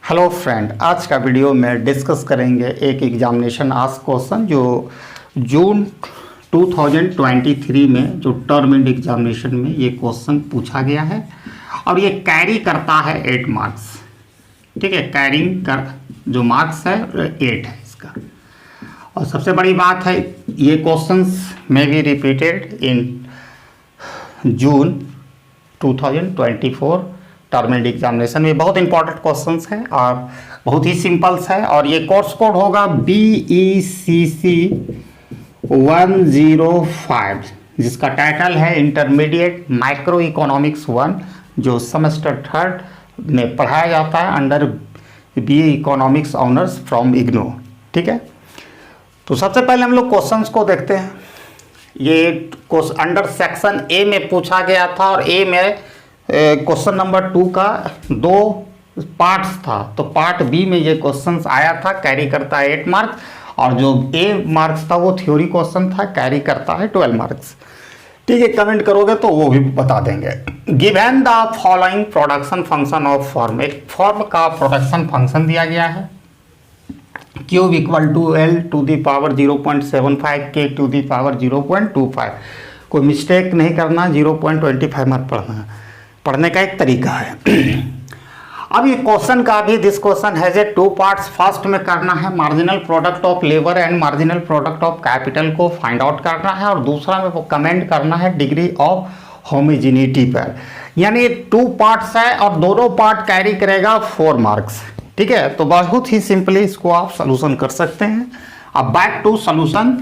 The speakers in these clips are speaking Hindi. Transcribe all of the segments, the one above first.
हेलो फ्रेंड, आज का वीडियो में डिस्कस करेंगे एक एग्जामिनेशन आस्क क्वेश्चन जो जून 2023 में जो टर्म एंड एग्जामिनेशन में ये क्वेश्चन पूछा गया है और ये कैरी करता है 8 मार्क्स। ठीक है, कैरिंग कर जो मार्क्स है 8 है इसका। और सबसे बड़ी बात है ये क्वेश्चंस में be repeated in June 2024 term and examination में। बहुत इंपॉर्टेंट क्वेश्चंस है और बहुत ही सिंपल्स है। और ये कोर्स कोड होगा BECC 105 जिसका टाइटल है इंटरमीडिएट माइक्रो इकोनॉमिक्स 1 जो सेमेस्टर 3 में पढ़ाया जाता है under BA economics honours from IGNOU. ठीक है, तो सबसे पहले हम लोग क्वेश्चंस को देखते हैं। ये अंडर सेक्शन ए में पूछा गया था और ए में क्वेश्चन नंबर 2 का 2 पार्ट्स था। तो पार्ट बी में ये क्वेश्चंस आया था, कैरी करता है 8 मार्क्स, और जो ए मार्क्स था वो थ्योरी क्वेश्चन था, कैरी करता है 12 मार्क्स। ठीक है, कमेंट करोगे तो वो भी बता देंगे। Given the following production function of form, एक फॉर्म का प्रोडक्शन फंक्शन दिया गया है Q equal to L to the power 0.75 K to the power 0.25। कोई मिस्टेक नहीं करना, 0.25 मत पढ़ने का एक तरीका है। अब ये क्वेश्चन का भी this question has a 2 parts. First में करना है marginal product of labour and marginal product of capital को फाइंड आउट करना है, और दूसरा में वो कमेंट करना है डिग्री ऑफ होमोजेनिटी पर। यानी 2 पार्ट्स है और दोनों पार्ट कैरी करेगा 4 मार्क्स। ठीक है, तो बहुत ही सिंपली इसको आप सॉल्यूशन कर सकते हैं। अब बैक टू सॉल्यूशन।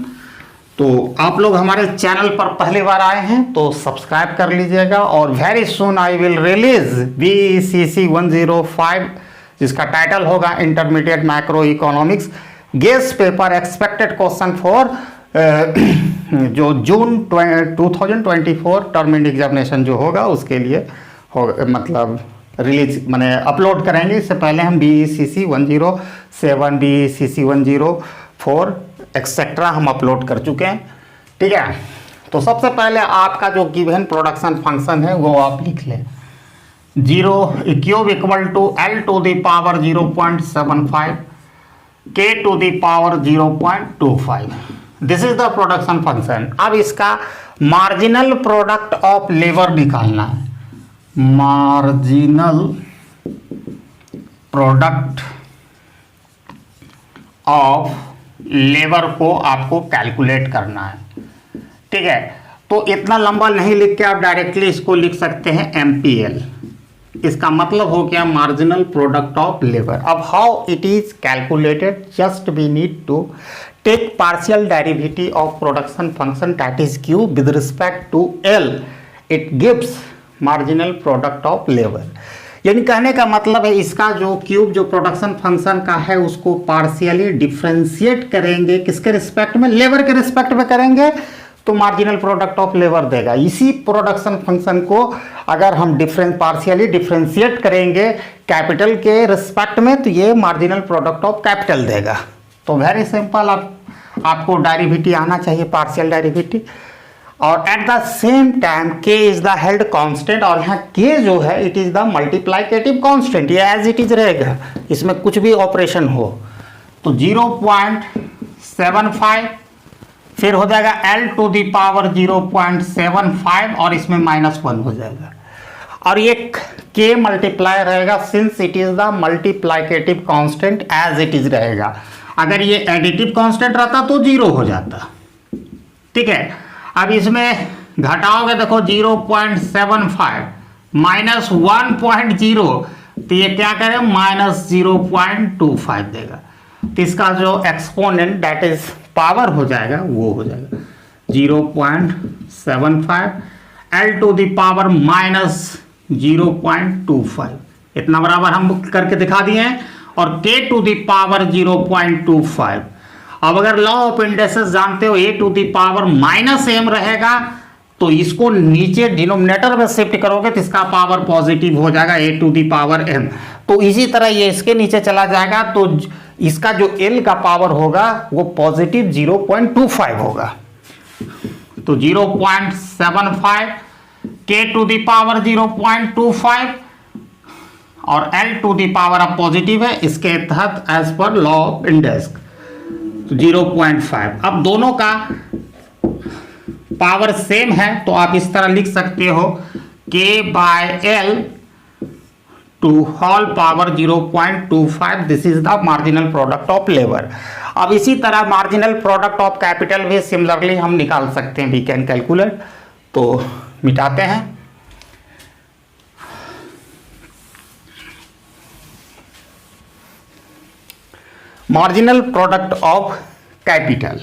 तो आप लोग हमारे चैनल पर पहली बार आए हैं तो सब्सक्राइब कर लीजिएगा, और very soon I will release BECC 105 जिसका टाइटल होगा intermediate micro economics guest paper expected question for जो जून 2024 टर्म एंड एग्जामिनेशन जो होगा उसके लिए होगा, मतलब रिलीज मैंने अपलोड करेंगे। इससे पहले हम BECC 107 BECC 104 एक्सेट्रा हम अपलोड कर चुके हैं। ठीक है, तो सबसे पहले आपका जो गिवन प्रोडक्शन फंक्शन है वो आप लिख लें। Q equal to L to the power 0.75 K to the power 0.25। This is the production function. अब इसका मार्जिनल प्रोडक्ट ऑफ लेबर निकालना है। मार्जिनल प्रोडक्ट ऑफ लेबर को आपको कैलकुलेट करना है। ठीक है, तो इतना लंबा नहीं लिख के आप डायरेक्टली इसको लिख सकते हैं MPL। इसका मतलब हो गया मार्जिनल प्रोडक्ट ऑफ लेबर। अब how it is calculated, just we need to take partial derivative of production function that is Q with respect to L, it gives marginal product of labour. यानी कहने का मतलब है इसका जो क्यूब जो प्रोडक्शन फंक्शन का है उसको पार्शियली डिफ्रेंशिएट करेंगे, किसके रिस्पेक्ट में, लेबर के रिस्पेक्ट में करेंगे तो मार्जिनल प्रोडक्ट ऑफ लेबर देगा। इसी प्रोडक्शन फंक्शन को अगर हम पार्शियली डिफ्रेंशिएट करेंगे कैपिटल के रिस्पेक्ट में तो ये मार्जिनल प्रोडक्ट ऑफ कैपिटल देगा। तो वेरी सिंपल, आपको डेरिवेटिव आना चाहिए, पार्शियल डेरिवेटिव। और at the same time K is the held constant, और यहाँ K जो है it is the multiplicative constant, ये एज इट इज रहेगा, इसमें कुछ भी ऑपरेशन हो। तो 0.75 फिर हो जाएगा L टू दी पावर 0.75 और इसमें -1 हो जाएगा, और ये K मल्टीप्लाई रहेगा since it is the multiplicative constant as it is रहेगा। अगर ये एडिटिव कांस्टेंट रहता तो 0 हो जाता। ठीक है, अब इसमें घटाओगे, देखो 0.75 -1.0 तो ये क्या करे, -0.25 देगा। तो इसका जो एक्सपोनेंट दैट इज पावर हो जाएगा वो हो जाएगा 0.75 L टू दी पावर -0.25। इतना बराबर हम करके दिखा दिए हैं, और K टू दी पावर 0.25। अब अगर लॉ ऑफ इंडेक्सेस जानते हो, A to the power -m रहेगा तो इसको नीचे डिनोमिनेटर में शिफ्ट करोगे तो इसका पावर पॉजिटिव हो जाएगा A to the power m। तो इसी तरह ये इसके नीचे चला जाएगा तो इसका जो L का पावर होगा वो पॉजिटिव 0.25 होगा। तो 0.75 K टू दी पावर 0.25 और L टू दी पावर अब पॉजिटिव है, इसके तहत as per law of index 0.5। अब दोनों का पावर सेम है तो आप इस तरह लिख सकते हो K/L to whole power 0.25, this is the marginal product of labour. अब इसी तरह मार्जिनल प्रोडक्ट ऑफ कैपिटल भी सिमिलरली हम निकाल सकते हैं, वी कैन कैलकुलेट। तो मिटाते हैं। मार्जिनल प्रोडक्ट ऑफ कैपिटल,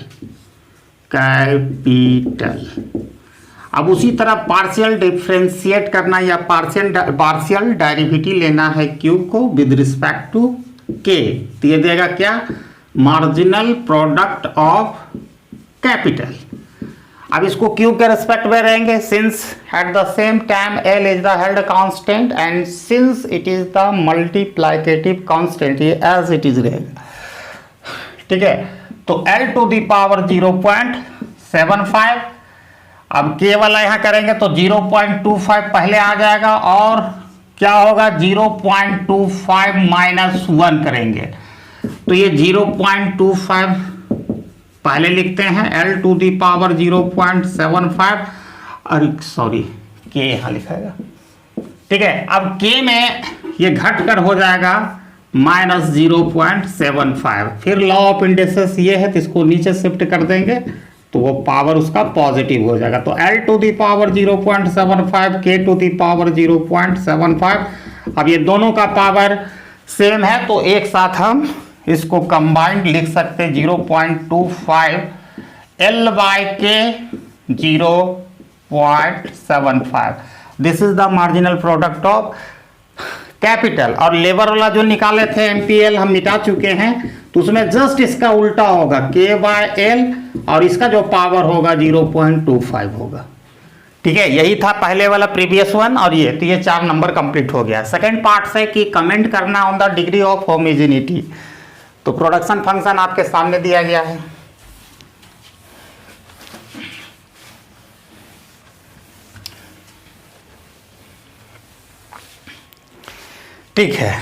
अब उसी तरह पार्शियल डिफरेंशिएट करना या पार्शियल डेरिवेटिव लेना है क्यूब को विद रिस्पेक्ट टू के, तो ये देगा क्या, मार्जिनल प्रोडक्ट ऑफ कैपिटल। अब इसको क्यूब के रिस्पेक्ट में रहेंगे, since at the same time L is the held constant and since it is the multiplicative constant, ये एज इट इज रहेगा। ठीक है, तो L टू दी पावर 0.75, अब के वाला यहां करेंगे तो 0.25 पहले आ जाएगा और क्या होगा 0.25 माइनस 1 करेंगे तो ये 0.25 पहले लिखते हैं, L टू दी पावर 0.75, अरे सॉरी के यहां लिखाएगा। ठीक है, अब के में ये घट कर हो जाएगा माइनस 0.75, फिर लॉ ऑफ इंडेक्सेस ये है तो इसको नीचे शिफ्ट कर देंगे तो वो पावर उसका पॉजिटिव हो जाएगा। तो L to the power 0.75, K to the power 0.75। अब ये दोनों का पावर सेम है तो एक साथ हम इसको कंबाइंड लिख सकते हैं 0.25 L by K 0.75, this is the marginal product of capital. और लेबर वाला जो निकाले थे MPL हम मिटा चुके हैं तो उसमें जस्ट इसका उल्टा होगा K/L और इसका जो पावर होगा 0.25 होगा। ठीक है, यही था पहले वाला प्रीवियस वन और ये तो ये 4 नंबर कंप्लीट हो गया। सेकंड पार्ट से कि कमेंट करना on the degree of homogeneity, तो प्रोडक्शन फंक्शन आपके सामने दिया गया है। ठीक है,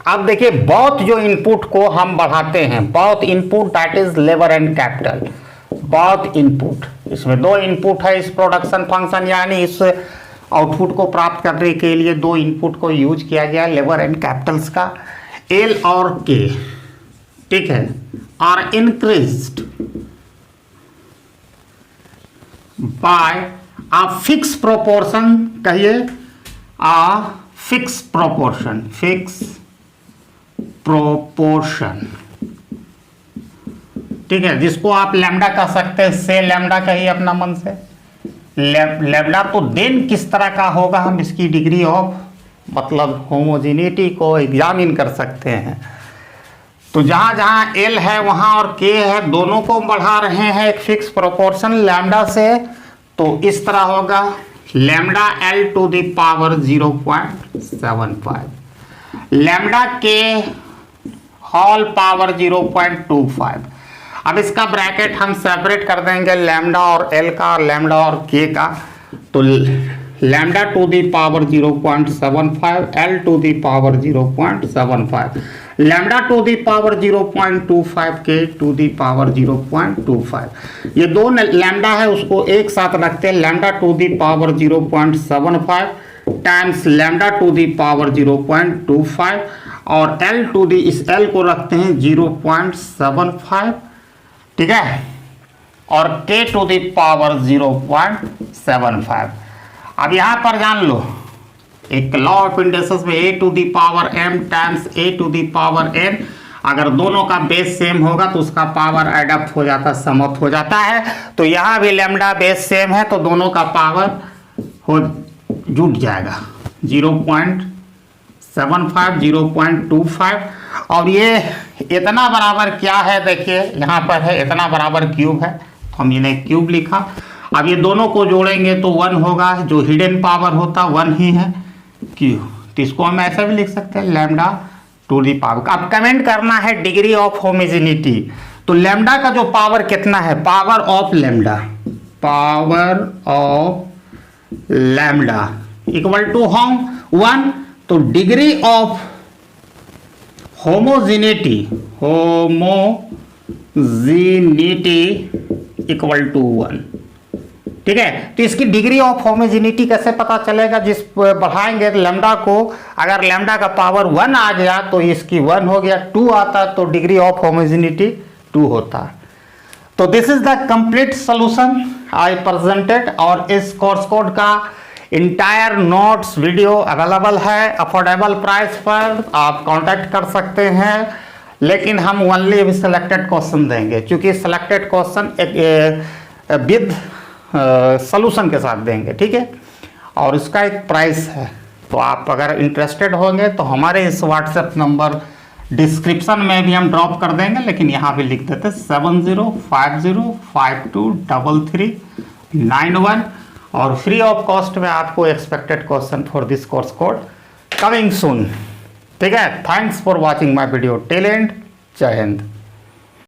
अब देखिए बहुत जो इनपुट को हम बढ़ाते हैं, बहुत input that is labour and capital, बहुत इनपुट, इसमें 2 इनपुट है इस प्रोडक्शन फंक्शन, यानी इस आउटपुट को प्राप्त करने के लिए 2 इनपुट को यूज किया गया लेबर एंड कैपिटल्स का, एल और के। ठीक है, are increased by a fix proportion, कहिए a fix proportion, fix proportion. ठीक है, जिसको आप लैम्डा कह सकते हैं, से लैम्डा कहिए अपना मन से लैम्डा। तो देन किस तरह का होगा, हम इसकी डिग्री ऑफ मतलब होमोजेनिटी को एग्जामिन कर सकते हैं। तो जहां जहां एल है वहां और के है, दोनों को बढ़ा रहे हैं एक फिक्स प्रोपोर्शन लैम्डा से, तो इस तरह होगा lambda L two the power 0.75, lambda के होल पावर 0.25। अब इसका ब्रैकेट हम सेपरेट कर देंगे लैम्डा और एल का और लैम्डा और के का, तो lambda to the power 0.75, L to the power 0.75, lambda to the power 0.25, K to the power 0.25। ये 2 लैम्डा है उसको एक साथ रखते हैं, lambda to the power 0.75 times lambda to the power 0.25 और एल टू दी, इस एल को रखते हैं 0.75। ठीक है, और के टू दी पावर 0.75। अब यहां पर जान लो एक लॉ ऑफ इंडेक्सेस में a to the power m times a to the power n, अगर दोनों का बेस सेम होगा तो उसका पावर एडअप हो जाता, समअप हो जाता है। तो यहाँ भी लैम्डा बेस सेम है तो दोनों का पावर हो जुट जाएगा 0.75, 0.25। और ये इतना बराबर क्या है, देखिए यहाँ पर है इतना बराबर क्यूब है तो हम इन्हें क्यूब लिखा। अब ये दोनों को जोड़ेंगे तो 1 होगा, जो हिडन पावर होता 1 ही है क्यू, तो इसको हम ऐसा भी लिख सकते हैं लैम्डा टू दी पावर। अब कमेंट करना है डिग्री ऑफ होमोजेनिटी, तो लैम्डा का जो पावर कितना है, power of lambda, power of lambda equal to हम 1, तो degree of homogeneity equal to 1। ठीक है, तो इसकी डिग्री ऑफ होमोजेनिटी कैसे पता चलेगा? जिस बढ़ाएंगे लैम्डा को, अगर लैम्डा का पावर 1 आ गया तो इसकी 1 हो गया, 2 आता तो डिग्री ऑफ होमोजेनिटी 2 होता। तो this is the complete solution I presented, और इस कोर्स कोड का इंटायर नोट्स वीडियो अवेलेबल है अफोर्डेबल प्राइस पर, आप कांटेक्ट कर सकते हैं। लेकिन हम ओनली अभी सिलेक्टेड क्वेश्चन देंगे, क्योंकि सिलेक्टेड क्वेश्चन विद सॉल्यूशन के साथ देंगे। ठीक है, और इसका एक प्राइस है। तो आप अगर इंटरेस्टेड होंगे तो हमारे इस व्हाट्सएप नंबर डिस्क्रिप्शन में भी हम ड्रॉप कर देंगे, लेकिन यहाँ भी लिख देते 7050523391, और फ्री ऑफ कॉस्ट में आपको expected question for this course code coming soon. ठीक है, thanks for watching my video till and. जय हिंद।